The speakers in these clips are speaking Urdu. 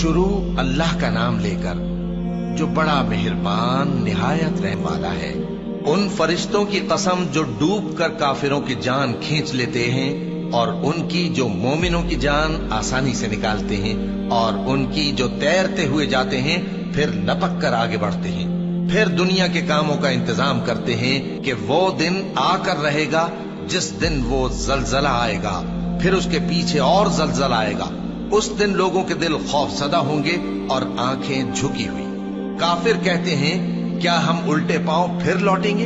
شروع اللہ کا نام لے کر جو بڑا مہربان نہایت رحم والا ہے۔ ان فرشتوں کی قسم جو ڈوب کر کافروں کی جان کھینچ لیتے ہیں، اور ان کی جو مومنوں کی جان آسانی سے نکالتے ہیں، اور ان کی جو تیرتے ہوئے جاتے ہیں پھر لپک کر آگے بڑھتے ہیں۔ پھر دنیا کے کاموں کا انتظام کرتے ہیں کہ وہ دن آ کر رہے گا جس دن وہ زلزلہ آئے گا، پھر اس کے پیچھے اور زلزلہ آئے گا۔ اس دن لوگوں کے دل خوف زدہ ہوں گے اور آنکھیں جھکی ہوئی۔ کافر کہتے ہیں کیا ہم الٹے پاؤں پھر لوٹیں گے؟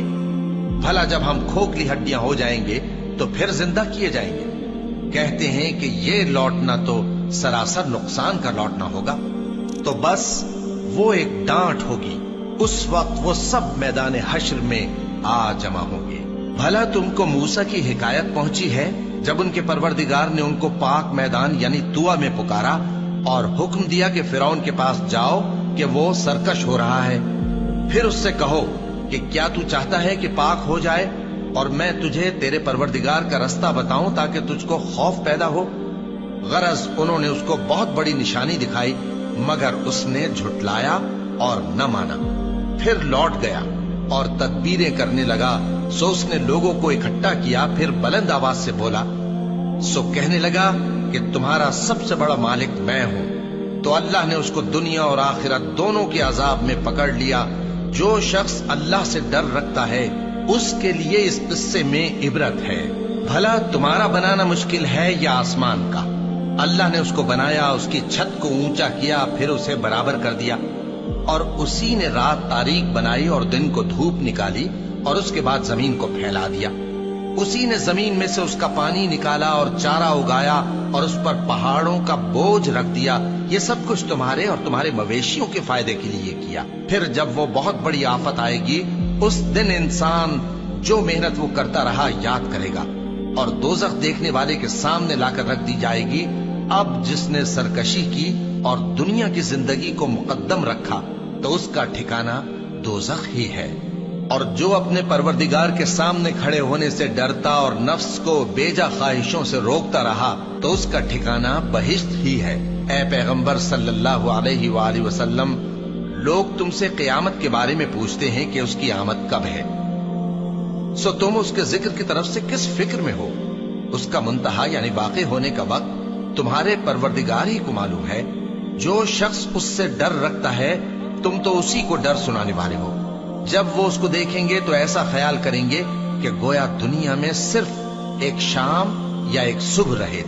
بھلا جب ہم کھوکھلی ہڈیاں ہو جائیں گے تو پھر زندہ کیے جائیں گے؟ کہتے ہیں کہ یہ لوٹنا تو سراسر نقصان کا لوٹنا ہوگا۔ تو بس وہ ایک ڈانٹ ہوگی، اس وقت وہ سب میدان حشر میں آ جمع ہوں گے۔ بھلا تم کو موسیٰ کی حکایت پہنچی ہے جب ان کے پروردگار نے ان کو پاک میدان یعنی طویٰ میں پکارا اور حکم دیا کہ فرعون کے پاس جاؤ کہ وہ سرکش ہو رہا ہے، پھر اس سے کہو کہ کیا تو چاہتا ہے کہ پاک ہو جائے اور میں تجھے تیرے پروردگار کا رستہ بتاؤں تاکہ تجھ کو خوف پیدا ہو؟ غرض انہوں نے اس کو بہت بڑی نشانی دکھائی مگر اس نے جھٹلایا اور نہ مانا۔ پھر لوٹ گیا اور تدبیریں کرنے لگا، سو اس نے لوگوں کو اکٹھا کیا، پھر بلند آواز سے بولا، سو کہنے لگا کہ تمہارا سب سے بڑا مالک میں ہوں۔ تو اللہ نے اس کو دنیا اور آخرت دونوں کے عذاب میں پکڑ لیا۔ جو شخص اللہ سے ڈر رکھتا ہے اس کے لیے اس قصے میں عبرت ہے۔ بھلا تمہارا بنانا مشکل ہے یا آسمان کا؟ اللہ نے اس کو بنایا، اس کی چھت کو اونچا کیا، پھر اسے برابر کر دیا، اور اسی نے رات تاریک بنائی اور دن کو دھوپ نکالی، اور اس کے بعد زمین کو پھیلا دیا۔ اسی نے زمین میں سے اس کا پانی نکالا اور چارہ اگایا اور اس پر پہاڑوں کا بوجھ رکھ دیا۔ یہ سب کچھ تمہارے اور تمہارے مویشیوں کے فائدے کے لیے کیا۔ پھر جب وہ بہت بڑی آفت آئے گی اس دن انسان جو محنت وہ کرتا رہا یاد کرے گا، اور دوزخ دیکھنے والے کے سامنے لا کر رکھ دی جائے گی۔ اب جس نے سرکشی کی اور دنیا کی زندگی کو مقدم رکھا تو اس کا ٹھکانہ دوزخ ہی ہے۔ اور جو اپنے پروردگار کے سامنے کھڑے ہونے سے ڈرتا اور نفس کو بیجا خواہشوں سے روکتا رہا تو اس کا ٹھکانہ بہشت ہی ہے۔ اے پیغمبر صلی اللہ علیہ وآلہ وسلم، لوگ تم سے قیامت کے بارے میں پوچھتے ہیں کہ اس کی آمد کب ہے، سو تم اس کے ذکر کی طرف سے کس فکر میں ہو؟ اس کا منتہا یعنی واقع ہونے کا وقت تمہارے پروردگار ہی کو معلوم ہے۔ جو شخص اس سے ڈر رکھتا ہے تم تو اسی کو ڈر سنانے والے ہو۔ جب وہ اس کو دیکھیں گے تو ایسا خیال کریں گے کہ گویا دنیا میں صرف ایک شام یا ایک صبح رہے۔